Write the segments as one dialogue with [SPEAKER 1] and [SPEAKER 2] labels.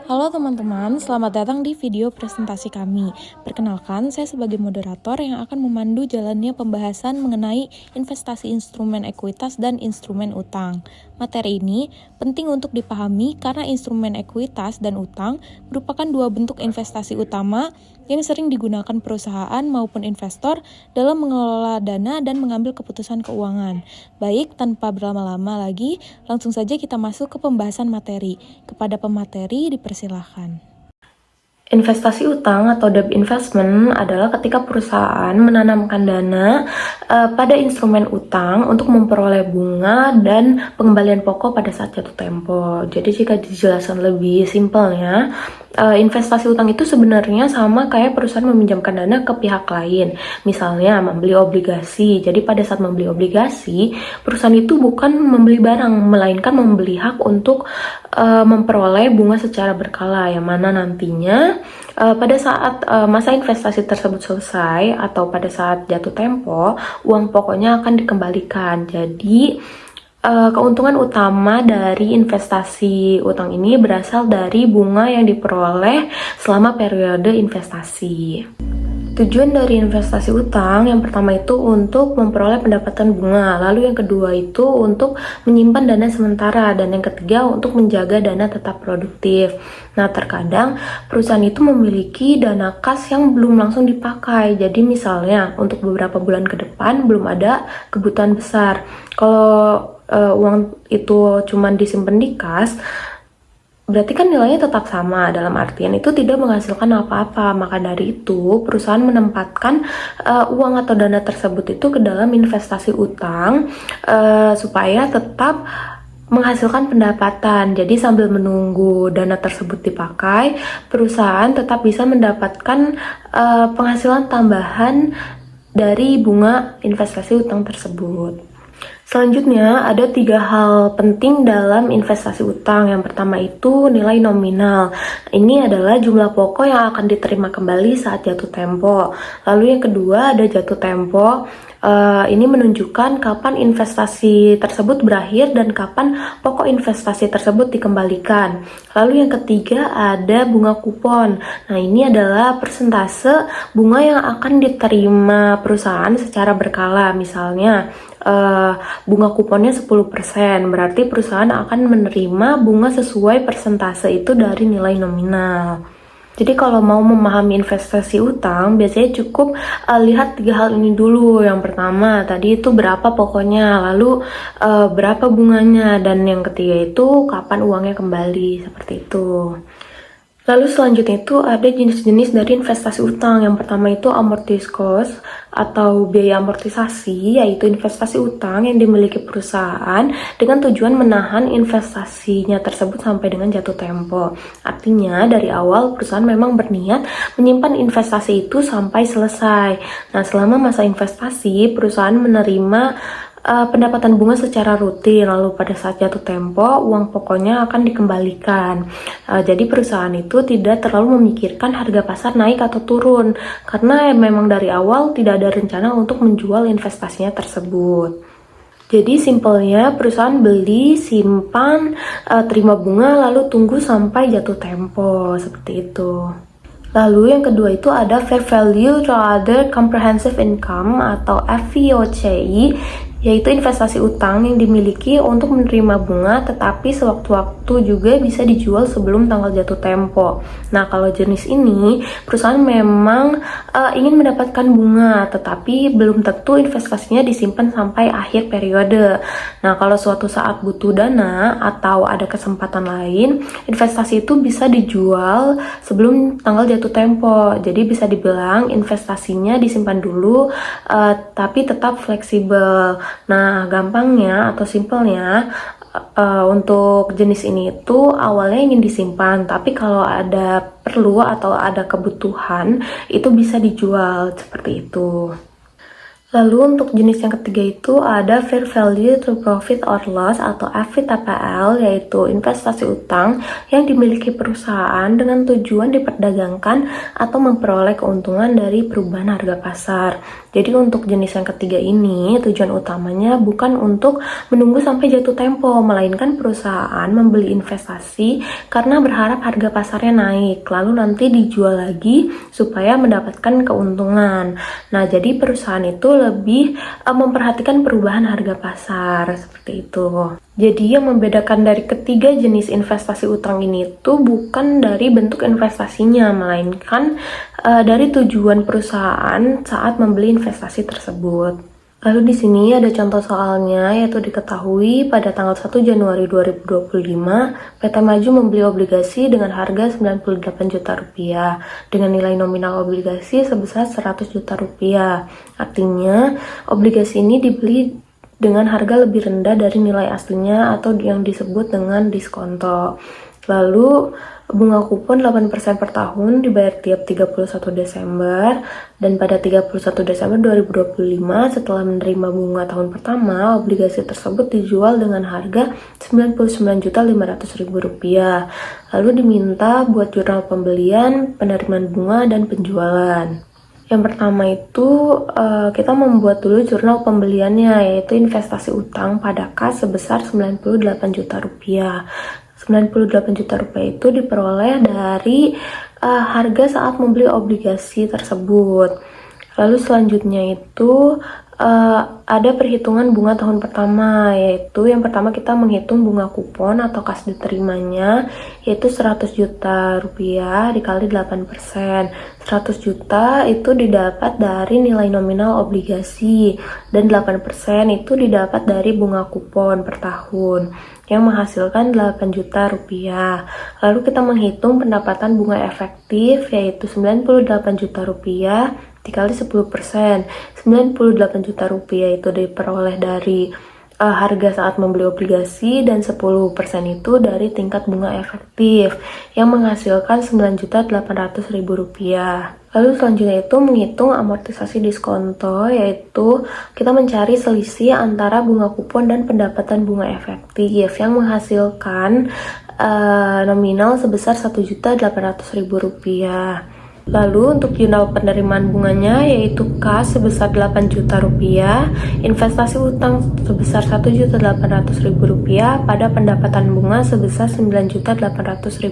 [SPEAKER 1] Halo teman-teman, selamat datang di video presentasi kami. Perkenalkan, saya sebagai moderator yang akan memandu jalannya pembahasan mengenai investasi instrumen ekuitas dan instrumen utang. Materi ini penting untuk dipahami karena instrumen ekuitas dan utang merupakan dua bentuk investasi utama yang sering digunakan perusahaan maupun investor dalam mengelola dana dan mengambil keputusan keuangan. Baik, tanpa berlama-lama lagi, langsung saja kita masuk ke pembahasan materi. Kepada pemateri dipersilahkan.
[SPEAKER 2] Investasi utang atau debt investment adalah ketika perusahaan menanamkan dana pada instrumen utang untuk memperoleh bunga dan pengembalian pokok pada saat jatuh tempo. Jadi jika dijelaskan lebih simpelnya, investasi utang itu sebenarnya sama kayak perusahaan meminjamkan dana ke pihak lain. Misalnya membeli obligasi. Jadi pada saat membeli obligasi, perusahaan itu bukan membeli barang, melainkan membeli hak untuk memperoleh bunga secara berkala, yang mana nantinya pada saat masa investasi tersebut selesai atau pada saat jatuh tempo, uang pokoknya akan dikembalikan. Jadi keuntungan utama dari investasi utang ini berasal dari bunga yang diperoleh selama periode investasi. Tujuan dari investasi utang yang pertama itu untuk memperoleh pendapatan bunga, lalu yang kedua itu untuk menyimpan dana sementara, dan yang ketiga untuk menjaga dana tetap produktif. Nah, terkadang perusahaan itu memiliki dana kas yang belum langsung dipakai. Jadi misalnya untuk beberapa bulan ke depan belum ada kebutuhan besar. Kalau uang itu cuma disimpan di kas, berarti kan nilainya tetap sama, dalam artian itu tidak menghasilkan apa-apa. Maka dari itu perusahaan menempatkan uang atau dana tersebut itu ke dalam investasi utang supaya tetap menghasilkan pendapatan. Jadi sambil menunggu dana tersebut dipakai, perusahaan tetap bisa mendapatkan penghasilan tambahan dari bunga investasi utang tersebut. Selanjutnya, ada 3 hal penting dalam investasi utang. Yang pertama itu nilai nominal. Ini adalah jumlah pokok yang akan diterima kembali saat jatuh tempo. Lalu yang kedua ada jatuh tempo. Ini menunjukkan kapan investasi tersebut berakhir dan kapan pokok investasi tersebut dikembalikan. Lalu yang ketiga ada bunga kupon. Nah, ini adalah persentase bunga yang akan diterima perusahaan secara berkala. Misalnya bunga kuponnya 10%, berarti perusahaan akan menerima bunga sesuai persentase itu dari nilai nominal. Jadi kalau mau memahami investasi utang, biasanya cukup lihat 3 hal ini dulu. Yang pertama, tadi itu berapa pokoknya, lalu berapa bunganya, dan yang ketiga itu kapan uangnya kembali, seperti itu. Lalu selanjutnya itu ada jenis-jenis dari investasi utang. Yang pertama itu amortized cost atau biaya amortisasi, yaitu investasi utang yang dimiliki perusahaan dengan tujuan menahan investasinya tersebut sampai dengan jatuh tempo. Artinya dari awal perusahaan memang berniat menyimpan investasi itu sampai selesai. Nah, selama masa investasi perusahaan menerima pendapatan bunga secara rutin, lalu pada saat jatuh tempo uang pokoknya akan dikembalikan. Jadi perusahaan itu tidak terlalu memikirkan harga pasar naik atau turun, karena memang dari awal tidak ada rencana untuk menjual investasinya tersebut. Jadi simpelnya perusahaan beli, simpan, terima bunga, lalu tunggu sampai jatuh tempo, seperti itu. Lalu yang kedua itu ada fair value through other comprehensive income atau FVOCI, yaitu investasi utang yang dimiliki untuk menerima bunga tetapi sewaktu-waktu juga bisa dijual sebelum tanggal jatuh tempo. Nah, kalau jenis ini perusahaan memang ingin mendapatkan bunga tetapi belum tentu investasinya disimpan sampai akhir periode. Nah, kalau suatu saat butuh dana atau ada kesempatan lain, investasi itu bisa dijual sebelum tanggal jatuh tempo. Jadi bisa dibilang investasinya disimpan dulu tapi tetap fleksibel. Nah, gampangnya atau simpelnya untuk jenis ini itu awalnya ingin disimpan, tapi kalau ada perlu atau ada kebutuhan itu bisa dijual, seperti itu. Lalu untuk jenis yang ketiga itu ada fair value through profit or loss atau FVTPL, yaitu investasi utang yang dimiliki perusahaan dengan tujuan diperdagangkan atau memperoleh keuntungan dari perubahan harga pasar. Jadi untuk jenis yang ketiga ini, tujuan utamanya bukan untuk menunggu sampai jatuh tempo, melainkan perusahaan membeli investasi karena berharap harga pasarnya naik, lalu nanti dijual lagi supaya mendapatkan keuntungan. Nah, jadi perusahaan itu lebih memperhatikan perubahan harga pasar, seperti itu. Jadi yang membedakan dari ketiga jenis investasi utang ini tuh bukan dari bentuk investasinya, melainkan dari tujuan perusahaan saat membeli investasi tersebut. Lalu di sini ada contoh soalnya, yaitu diketahui pada tanggal 1 Januari 2025, PT Maju membeli obligasi dengan harga 98 juta rupiah dengan nilai nominal obligasi sebesar 100 juta rupiah. Artinya, obligasi ini dibeli dengan harga lebih rendah dari nilai aslinya atau yang disebut dengan diskonto. Lalu bunga kupon 8% per tahun dibayar tiap 31 Desember dan pada 31 Desember 2025 setelah menerima bunga tahun pertama, obligasi tersebut dijual dengan harga Rp99.500.000. Lalu diminta buat jurnal pembelian, penerimaan bunga, dan penjualan. Yang pertama itu kita membuat dulu jurnal pembeliannya, yaitu investasi utang pada kas sebesar 98 juta rupiah. 98 juta rupiah itu diperoleh dari harga saat membeli obligasi tersebut. Lalu selanjutnya itu ada perhitungan bunga tahun pertama, yaitu yang pertama kita menghitung bunga kupon atau kas diterimanya, yaitu 100 juta rupiah dikali 8%. 100 juta itu didapat dari nilai nominal obligasi dan 8% itu didapat dari bunga kupon per tahun yang menghasilkan 8 juta rupiah. Lalu kita menghitung pendapatan bunga efektif, yaitu 98 juta rupiah dikali 10%. 98 juta rupiah itu diperoleh dari harga saat membeli obligasi dan 10% itu dari tingkat bunga efektif yang menghasilkan Rp9.800.000. Lalu selanjutnya itu menghitung amortisasi diskonto, yaitu kita mencari selisih antara bunga kupon dan pendapatan bunga efektif yang menghasilkan nominal sebesar Rp1.800.000. Lalu untuk jurnal penerimaan bunganya yaitu kas sebesar 8 juta rupiah, investasi utang sebesar Rp1.800.000 pada pendapatan bunga sebesar Rp9.800.000.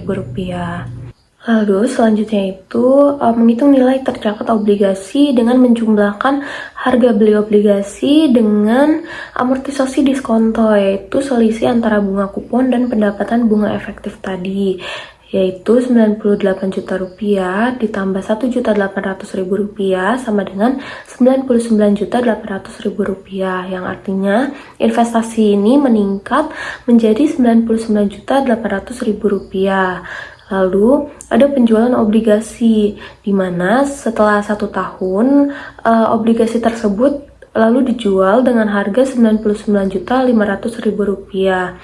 [SPEAKER 2] Lalu selanjutnya itu menghitung nilai tercatat obligasi dengan menjumlahkan harga beli obligasi dengan amortisasi diskonto, yaitu selisih antara bunga kupon dan pendapatan bunga efektif tadi, yaitu 98 juta rupiah ditambah Rp1.800.000 sama dengan Rp99.800.000, yang artinya investasi ini meningkat menjadi Rp99.800.000. Lalu ada penjualan obligasi, di mana setelah 1 tahun obligasi tersebut lalu dijual dengan harga Rp99.500.000.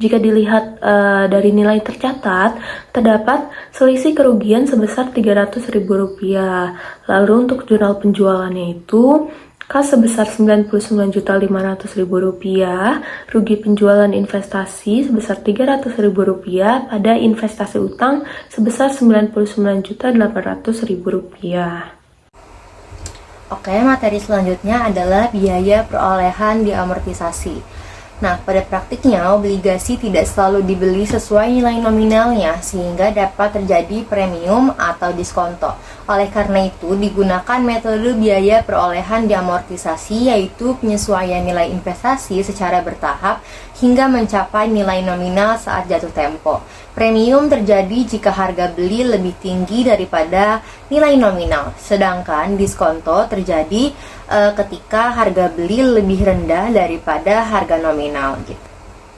[SPEAKER 2] Jika dilihat dari nilai tercatat, terdapat selisih kerugian sebesar Rp300.000. Lalu untuk jurnal penjualannya itu kas sebesar Rp99.500.000, rugi penjualan investasi sebesar Rp300.000 pada investasi utang sebesar Rp99.800.000.
[SPEAKER 3] Oke, materi selanjutnya adalah biaya perolehan diamortisasi. Nah, pada praktiknya obligasi tidak selalu dibeli sesuai nilai nominalnya sehingga dapat terjadi premium atau diskonto. Oleh karena itu, digunakan metode biaya perolehan diamortisasi, yaitu penyesuaian nilai investasi secara bertahap hingga mencapai nilai nominal saat jatuh tempo. Premium terjadi jika harga beli lebih tinggi daripada nilai nominal, sedangkan diskonto terjadi ketika harga beli lebih rendah daripada harga nominal gitu.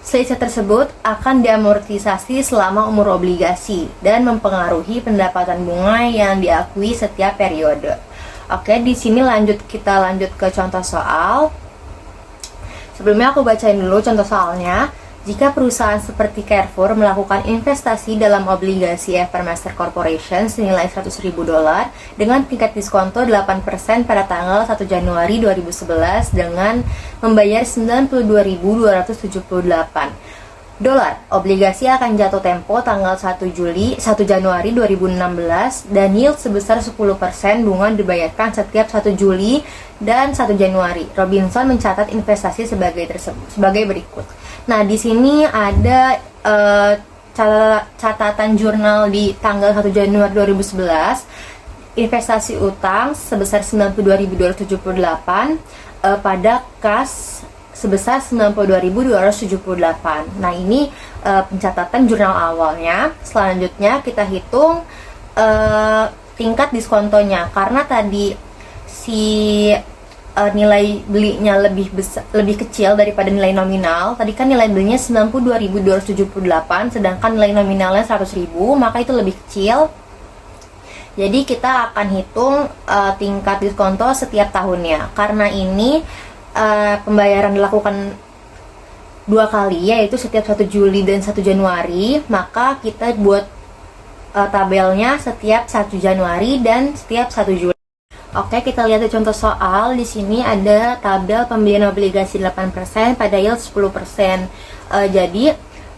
[SPEAKER 3] Selisih tersebut akan diamortisasi selama umur obligasi dan mempengaruhi pendapatan bunga yang diakui setiap periode. Oke, di sini kita lanjut ke contoh soal. Sebelumnya aku bacain dulu contoh soalnya. Jika perusahaan seperti Carrefour melakukan investasi dalam obligasi Evermaster Corporation senilai $100.000 dengan tingkat diskonto 8% pada tanggal 1 Januari 2011 dengan membayar 92.278. dolar. Obligasi akan jatuh tempo tanggal 1 Januari 2016 dan yield sebesar 10%. Bunga dibayarkan setiap 1 Juli dan 1 Januari. Robinson mencatat investasi sebagai berikut. Nah, di sini ada catatan jurnal di tanggal 1 Januari 2011. Investasi utang sebesar 92.278 pada kas sebesar 92.278. Nah, ini pencatatan jurnal awalnya. Selanjutnya kita hitung tingkat diskontonya, karena tadi si nilai belinya lebih kecil daripada nilai nominal. Tadi kan nilai belinya 92.278, sedangkan nilai nominalnya 100.000, maka itu lebih kecil. Jadi kita akan hitung tingkat diskonto setiap tahunnya. Karena ini pembayaran dilakukan 2 kali, yaitu setiap 1 Juli dan 1 Januari, maka kita buat tabelnya setiap 1 Januari dan setiap 1 Juli. Oke, kita lihat contoh soal. Di sini ada tabel pembelian obligasi 8% pada yield 10%. Jadi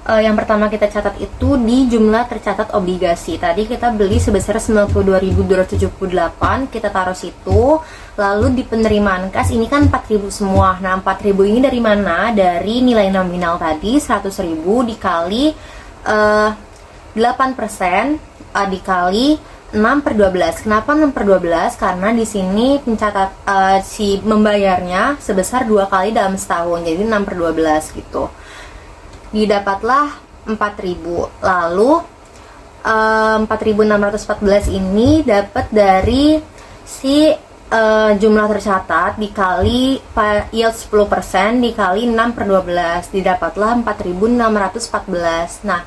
[SPEAKER 3] yang pertama kita catat itu di jumlah tercatat obligasi. Tadi kita beli sebesar 92.278, kita taruh situ. Lalu di penerimaan kas ini kan 4.000 semua. Nah, 4.000 ini dari mana? Dari nilai nominal tadi 100.000 dikali 8% dikali 6/12. Kenapa 6/12? Karena di sini si membayarnya sebesar 2 kali dalam setahun. Jadi 6/12 gitu. Didapatlah 4.000. Lalu 4.614 ini dapat dari si jumlah tercatat dikali yield 10% dikali 6/12, didapatlah 4.614. Nah,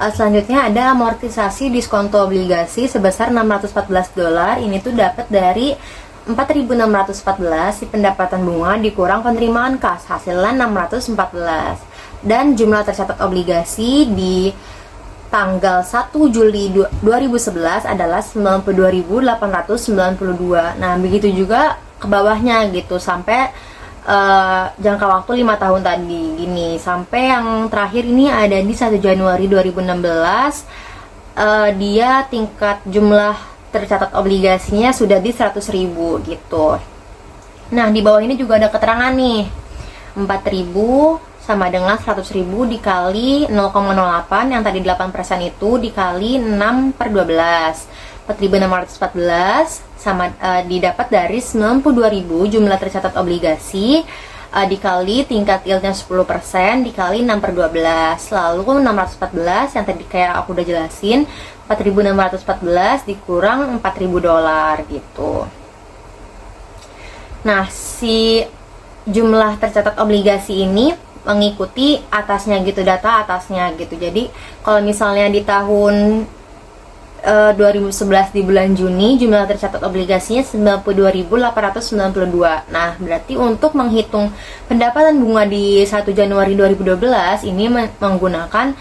[SPEAKER 3] selanjutnya ada amortisasi diskonto obligasi sebesar $614. Ini tuh dapat dari 4.614 si pendapatan bunga dikurang penerimaan kas, hasilnya 614. Dan jumlah tercatat obligasi di tanggal 1 Juli 2011 adalah 92.892. Nah, begitu juga ke bawahnya gitu sampai jangka waktu 5 tahun tadi gini. Sampai yang terakhir ini ada di 1 Januari 2016. Dia tingkat jumlah tercatat obligasinya sudah di 100.000 gitu. Nah, di bawah ini juga ada keterangan nih. 4.000 sama dengan 100.000 dikali 0,08, yang tadi 8% itu dikali 6/12. 4.614 sama didapat dari 92.000 jumlah tercatat obligasi dikali tingkat yieldnya 10% dikali 6/12. Lalu 614 yang tadi kayak aku udah jelasin, 4.614 dikurang $4.000 gitu. Nah, si jumlah tercatat obligasi ini mengikuti atasnya gitu, data atasnya gitu. Jadi kalau misalnya di tahun 2011 di bulan Juni jumlah tercatat obligasinya 92.892. Nah, berarti untuk menghitung pendapatan bunga di 1 Januari 2012 ini menggunakan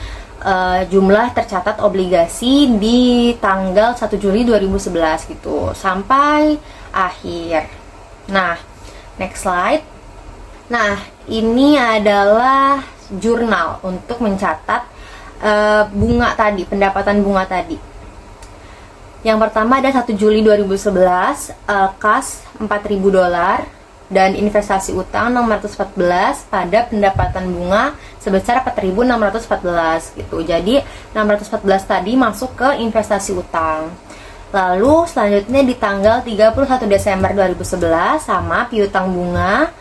[SPEAKER 3] jumlah tercatat obligasi di tanggal 1 Juli 2011 gitu sampai akhir. Nah, next slide. Nah, ini adalah jurnal untuk mencatat bunga tadi, pendapatan bunga tadi. Yang pertama ada 1 Juli 2011, kas $4.000 dan investasi utang 614 pada pendapatan bunga sebesar 4.614 gitu. Jadi 614 tadi masuk ke investasi utang. Lalu selanjutnya di tanggal 31 Desember 2011 sama piutang bunga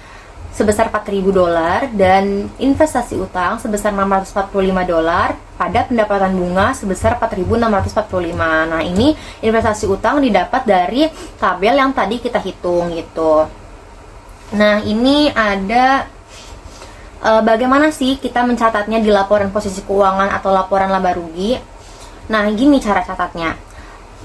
[SPEAKER 3] sebesar $4.000 dan investasi utang sebesar $645 pada pendapatan bunga sebesar 4.645. Nah, ini investasi utang didapat dari tabel yang tadi kita hitung gitu. Nah, ini ada bagaimana sih kita mencatatnya di laporan posisi keuangan atau laporan laba rugi. Nah, gini cara catatnya.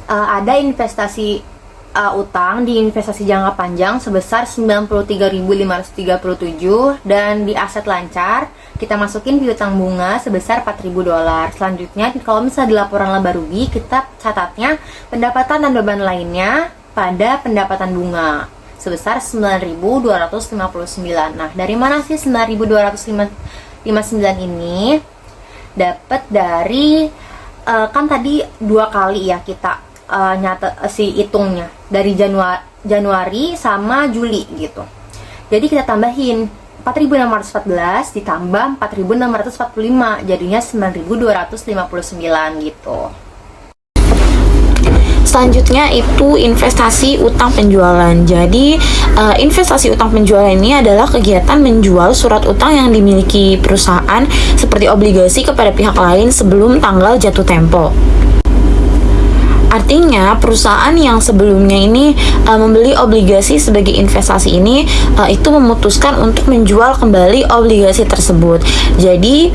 [SPEAKER 3] Ada investasi utang di investasi jangka panjang sebesar 93.537 dan di aset lancar kita masukin piutang bunga sebesar $4.000. Selanjutnya kalau misalnya di laporan laba rugi kita catatnya pendapatan dan beban lainnya pada pendapatan bunga sebesar 9.259. Nah, dari mana sih 9.259 ini? dapat dari kan tadi 2 kali ya kita nyata si hitungnya dari Januari sama Juli gitu. Jadi kita tambahin 4.614 ditambah 4.645, jadinya 9.259 gitu.
[SPEAKER 4] Selanjutnya itu investasi utang penjualan. Jadi investasi utang penjualan ini adalah kegiatan menjual surat utang yang dimiliki perusahaan seperti obligasi kepada pihak lain sebelum tanggal jatuh tempo. Artinya perusahaan yang sebelumnya ini membeli obligasi sebagai investasi ini itu memutuskan untuk menjual kembali obligasi tersebut. Jadi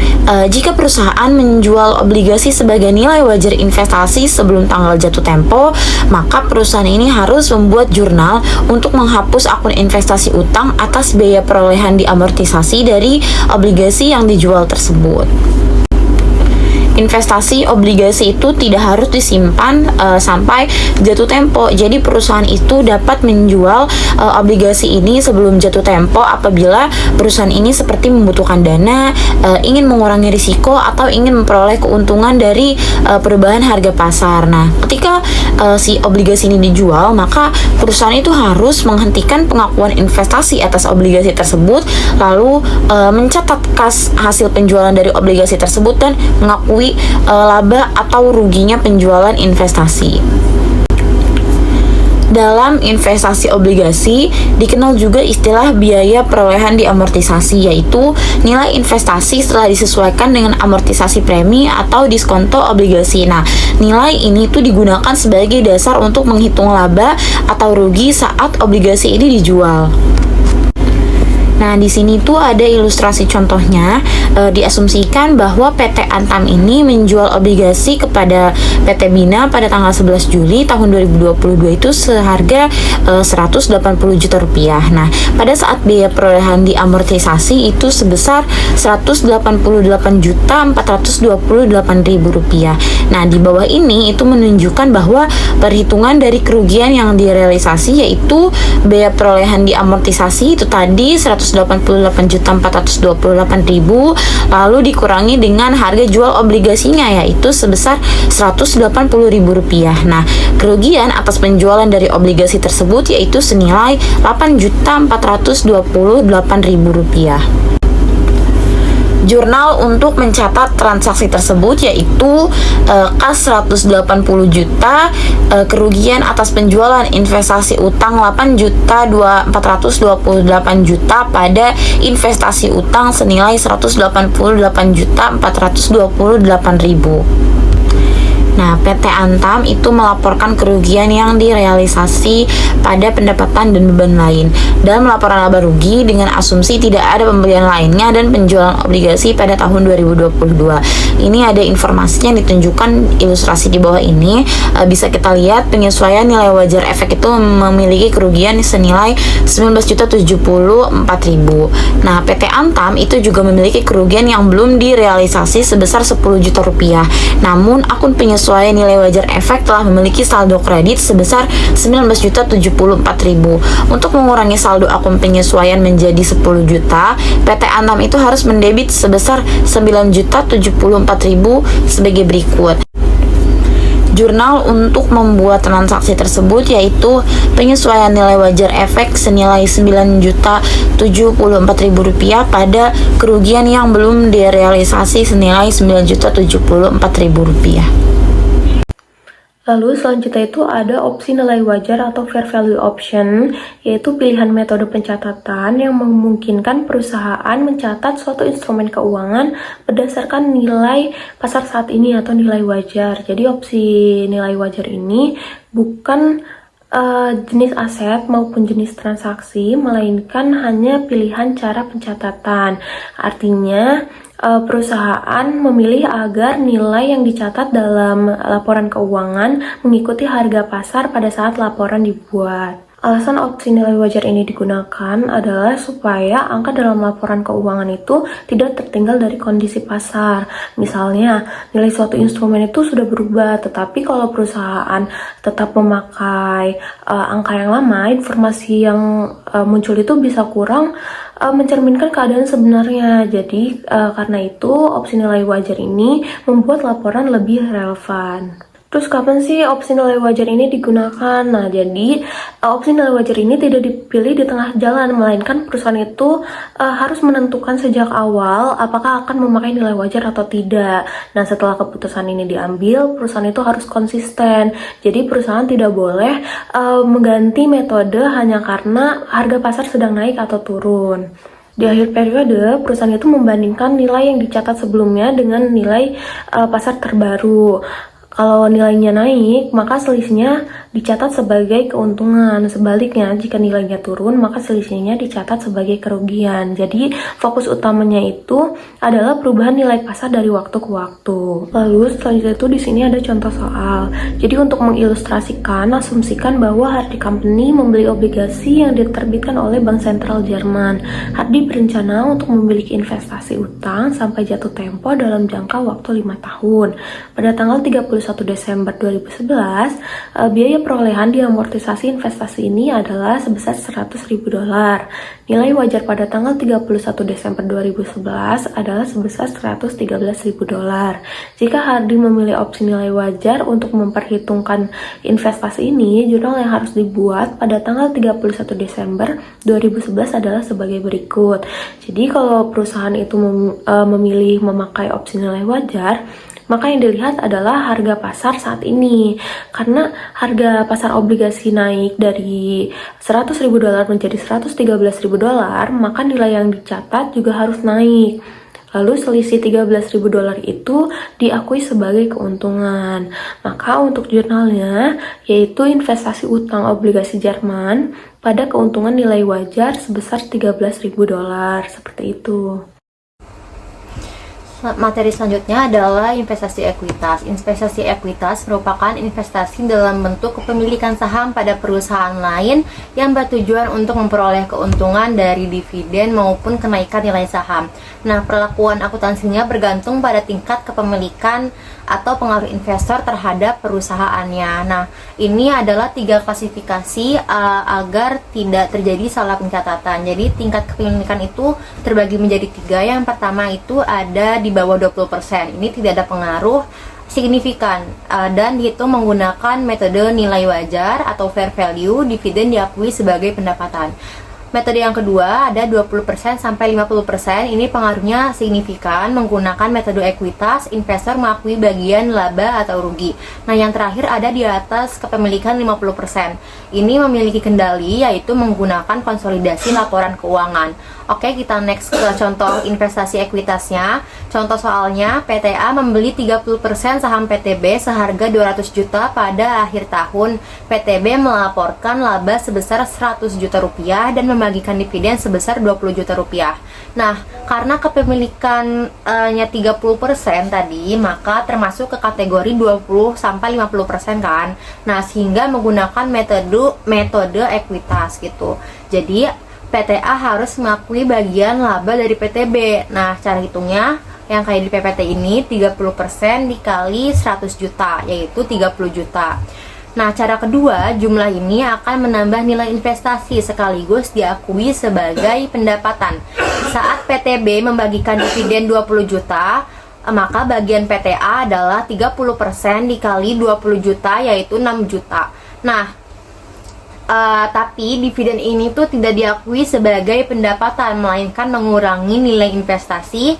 [SPEAKER 4] jika perusahaan menjual obligasi sebagai nilai wajar investasi sebelum tanggal jatuh tempo, maka perusahaan ini harus membuat jurnal untuk menghapus akun investasi utang atas biaya perolehan diamortisasi dari obligasi yang dijual tersebut. Investasi obligasi itu tidak harus disimpan sampai jatuh tempo. Jadi perusahaan itu dapat menjual obligasi ini sebelum jatuh tempo apabila perusahaan ini seperti membutuhkan dana, ingin mengurangi risiko atau ingin memperoleh keuntungan dari perubahan harga pasar. Nah, ketika si obligasi ini dijual, maka perusahaan itu harus menghentikan pengakuan investasi atas obligasi tersebut, lalu mencatat kas hasil penjualan dari obligasi tersebut dan mengakui laba atau ruginya penjualan investasi. Dalam investasi obligasi dikenal juga istilah biaya perolehan diamortisasi, yaitu nilai investasi setelah disesuaikan dengan amortisasi premi atau diskonto obligasi. Nah, nilai ini tuh digunakan sebagai dasar untuk menghitung laba atau rugi saat obligasi ini dijual. Nah, di sini tuh ada ilustrasi contohnya. Diasumsikan bahwa PT Antam ini menjual obligasi kepada PT Bina pada tanggal 11 Juli tahun 2022 itu seharga 180 juta rupiah. Nah, pada saat biaya perolehan diamortisasi itu sebesar 188.428.000 rupiah. Nah, di bawah ini itu menunjukkan bahwa perhitungan dari kerugian yang direalisasi yaitu biaya perolehan diamortisasi itu tadi 188.428.000 lalu dikurangi dengan harga jual obligasinya yaitu sebesar Rp180.000. Nah, kerugian atas penjualan dari obligasi tersebut yaitu senilai Rp8.428.000. Jurnal untuk mencatat transaksi tersebut yaitu kas 180 juta, kerugian atas penjualan investasi utang 8.428 juta pada investasi utang senilai 188.428.000. Nah, PT Antam itu melaporkan kerugian yang direalisasi pada pendapatan dan beban lain. Dalam laporan laba rugi dengan asumsi tidak ada pembelian lainnya dan penjualan obligasi pada tahun 2022. Ini ada informasinya yang ditunjukkan ilustrasi di bawah ini. Bisa kita lihat penyesuaian nilai wajar efek itu memiliki kerugian senilai 19.074.000. Nah, PT Antam itu juga memiliki kerugian yang belum direalisasi sebesar 10 juta rupiah. Namun, akun penyesuaian nilai wajar efek telah memiliki saldo kredit sebesar 19.074.000. Untuk mengurangi saldo akun penyesuaian menjadi 10 juta, PT Antam itu harus mendebit sebesar 9.074.000 sebagai berikut. Jurnal untuk membuat transaksi tersebut yaitu penyesuaian nilai wajar efek senilai Rp9.074.000 pada kerugian yang belum direalisasi senilai Rp9.074.000.
[SPEAKER 2] Lalu selanjutnya itu ada opsi nilai wajar atau fair value option, yaitu pilihan metode pencatatan yang memungkinkan perusahaan mencatat suatu instrumen keuangan berdasarkan nilai pasar saat ini atau nilai wajar. Jadi opsi nilai wajar ini bukan jenis aset maupun jenis transaksi, melainkan hanya pilihan cara pencatatan. Artinya perusahaan memilih agar nilai yang dicatat dalam laporan keuangan mengikuti harga pasar pada saat laporan dibuat. Alasan opsi nilai wajar ini digunakan adalah supaya angka dalam laporan keuangan itu tidak tertinggal dari kondisi pasar. Misalnya, nilai suatu instrumen itu sudah berubah, tetapi kalau perusahaan tetap memakai angka yang lama, informasi yang muncul itu bisa kurang mencerminkan keadaan sebenarnya. Jadi karena itu opsi nilai wajar ini membuat laporan lebih relevan. Terus kapan sih opsi nilai wajar ini digunakan? Nah, jadi opsi nilai wajar ini tidak dipilih di tengah jalan, melainkan perusahaan itu harus menentukan sejak awal apakah akan memakai nilai wajar atau tidak. Nah, setelah keputusan ini diambil, perusahaan itu harus konsisten. Jadi perusahaan tidak boleh mengganti metode hanya karena harga pasar sedang naik atau turun. Di akhir periode, perusahaan itu membandingkan nilai yang dicatat sebelumnya dengan nilai pasar terbaru. Kalau nilainya naik, maka selisihnya dicatat sebagai keuntungan. Sebaliknya, jika nilainya turun, maka selisihnya dicatat sebagai kerugian. Jadi, fokus utamanya itu adalah perubahan nilai pasar dari waktu ke waktu. Lalu, selanjutnya itu di sini ada contoh soal. Jadi, untuk mengilustrasikan, asumsikan bahwa Hardy Company membeli obligasi yang diterbitkan oleh Bank Sentral Jerman. Hardy berencana untuk memiliki investasi utang sampai jatuh tempo dalam jangka waktu 5 tahun. Pada tanggal 31 Desember 2011, biaya perolehan diamortisasi investasi ini adalah sebesar $100.000. Nilai wajar pada tanggal 31 Desember 2011 adalah sebesar $113.000. Jika Hardy memilih opsi nilai wajar untuk memperhitungkan investasi ini, jurnal yang harus dibuat pada tanggal 31 Desember 2011 adalah sebagai berikut. Jadi kalau perusahaan itu memilih memakai opsi nilai wajar, maka yang dilihat adalah harga pasar saat ini. Karena harga pasar obligasi naik dari $100.000 menjadi $113.000, maka nilai yang dicatat juga harus naik. Lalu selisih $13.000 itu diakui sebagai keuntungan. Maka untuk jurnalnya, yaitu investasi utang obligasi Jerman pada keuntungan nilai wajar sebesar $13.000. Seperti itu.
[SPEAKER 3] Materi selanjutnya adalah investasi ekuitas. Investasi ekuitas merupakan investasi dalam bentuk kepemilikan saham pada perusahaan lain yang bertujuan untuk memperoleh keuntungan dari dividen maupun kenaikan nilai saham. Nah, perlakuan akuntansinya bergantung pada tingkat kepemilikan atau pengaruh investor terhadap perusahaannya. Nah, ini adalah 3 klasifikasi agar tidak terjadi salah pencatatan. Jadi, tingkat kepemilikan itu terbagi menjadi 3. Yang pertama itu ada di bawah 20%. Ini tidak ada pengaruh signifikan dan dihitung menggunakan metode nilai wajar atau fair value. Dividen diakui sebagai pendapatan. Metode yang kedua ada 20% sampai 50%. Ini pengaruhnya signifikan menggunakan metode ekuitas. Investor mengakui bagian laba atau rugi. Nah, yang terakhir ada di atas kepemilikan 50%. Ini memiliki kendali, yaitu menggunakan konsolidasi laporan keuangan. Oke, kita next ke contoh investasi ekuitasnya. Contoh soalnya, PTA membeli 30% saham PTB seharga 200 juta pada akhir tahun. PTB melaporkan laba sebesar 100 juta rupiah dan membagikan dividen sebesar 20 juta rupiah. Nah, karena kepemilikannya 30% tadi, maka termasuk ke kategori 20-50% kan. Nah, sehingga menggunakan metode ekuitas gitu. Jadi PTA harus mengakui bagian laba dari PTB. Nah, cara hitungnya yang kayak di PPT ini 30% dikali 100 juta, yaitu 30 juta. Nah, cara kedua, jumlah ini akan menambah nilai investasi sekaligus diakui sebagai pendapatan. Saat PTB membagikan dividen 20 juta, maka bagian PTA adalah 30% dikali 20 juta, yaitu 6 juta. Nah, tapi dividen ini tuh tidak diakui sebagai pendapatan, melainkan mengurangi nilai investasi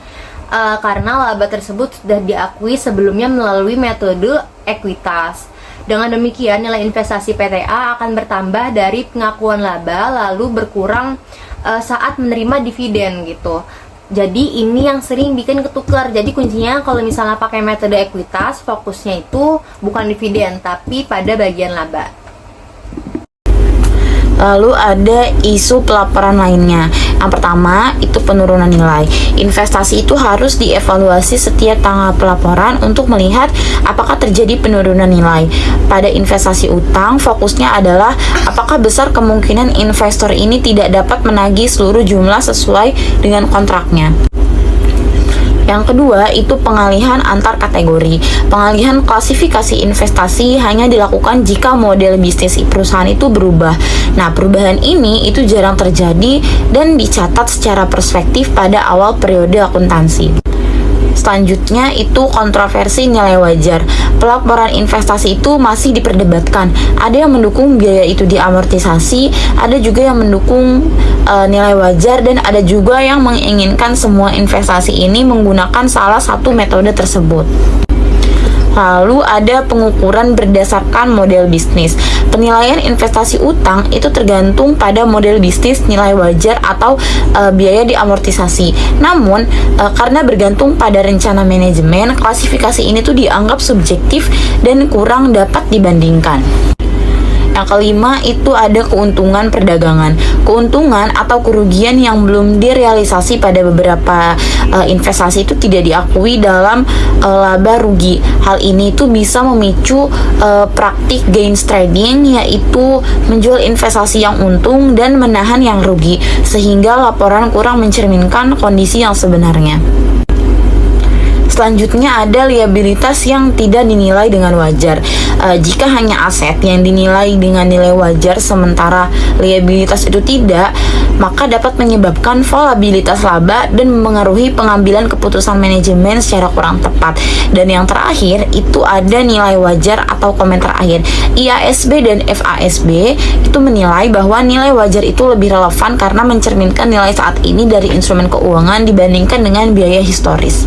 [SPEAKER 3] karena laba tersebut sudah diakui sebelumnya melalui metode ekuitas. Dengan demikian, nilai investasi PTA akan bertambah dari pengakuan laba lalu berkurang saat menerima dividen gitu. Jadi ini yang sering bikin ketukar. Jadi kuncinya kalau misalnya pakai metode ekuitas, fokusnya itu bukan dividen tapi pada bagian laba.
[SPEAKER 4] Lalu ada isu pelaporan lainnya. Yang pertama itu penurunan nilai. Investasi itu harus dievaluasi setiap tanggal pelaporan untuk melihat apakah terjadi penurunan nilai. Pada investasi utang, fokusnya adalah apakah besar kemungkinan investor ini tidak dapat menagih seluruh jumlah sesuai dengan kontraknya. Yang kedua itu pengalihan antar kategori. Pengalihan klasifikasi investasi hanya dilakukan jika model bisnis perusahaan itu berubah. Nah, perubahan ini itu jarang terjadi dan dicatat secara perspektif pada awal periode akuntansi. Selanjutnya itu kontroversi nilai wajar. Pelaporan investasi itu masih diperdebatkan. Ada yang mendukung biaya itu diamortisasi, ada juga yang mendukung nilai wajar, dan ada juga yang menginginkan semua investasi ini menggunakan salah satu metode tersebut. Lalu ada pengukuran berdasarkan model bisnis. Penilaian investasi utang itu tergantung pada model bisnis, nilai wajar atau biaya diamortisasi. Namun karena bergantung pada rencana manajemen, klasifikasi ini tuh dianggap subjektif dan kurang dapat dibandingkan. Yang kelima itu ada keuntungan perdagangan. Keuntungan atau kerugian yang belum direalisasi pada beberapa investasi itu tidak diakui dalam laba rugi. Hal ini itu bisa memicu praktik gains trading, yaitu menjual investasi yang untung dan menahan yang rugi, sehingga laporan kurang mencerminkan kondisi yang sebenarnya. Selanjutnya ada liabilitas yang tidak dinilai dengan wajar. Jika hanya aset yang dinilai dengan nilai wajar sementara liabilitas itu tidak, maka dapat menyebabkan volatilitas laba dan mempengaruhi pengambilan keputusan manajemen secara kurang tepat. Dan yang terakhir itu ada nilai wajar atau komentar akhir. IASB dan FASB itu menilai bahwa nilai wajar itu lebih relevan karena mencerminkan nilai saat ini dari instrumen keuangan dibandingkan dengan biaya historis.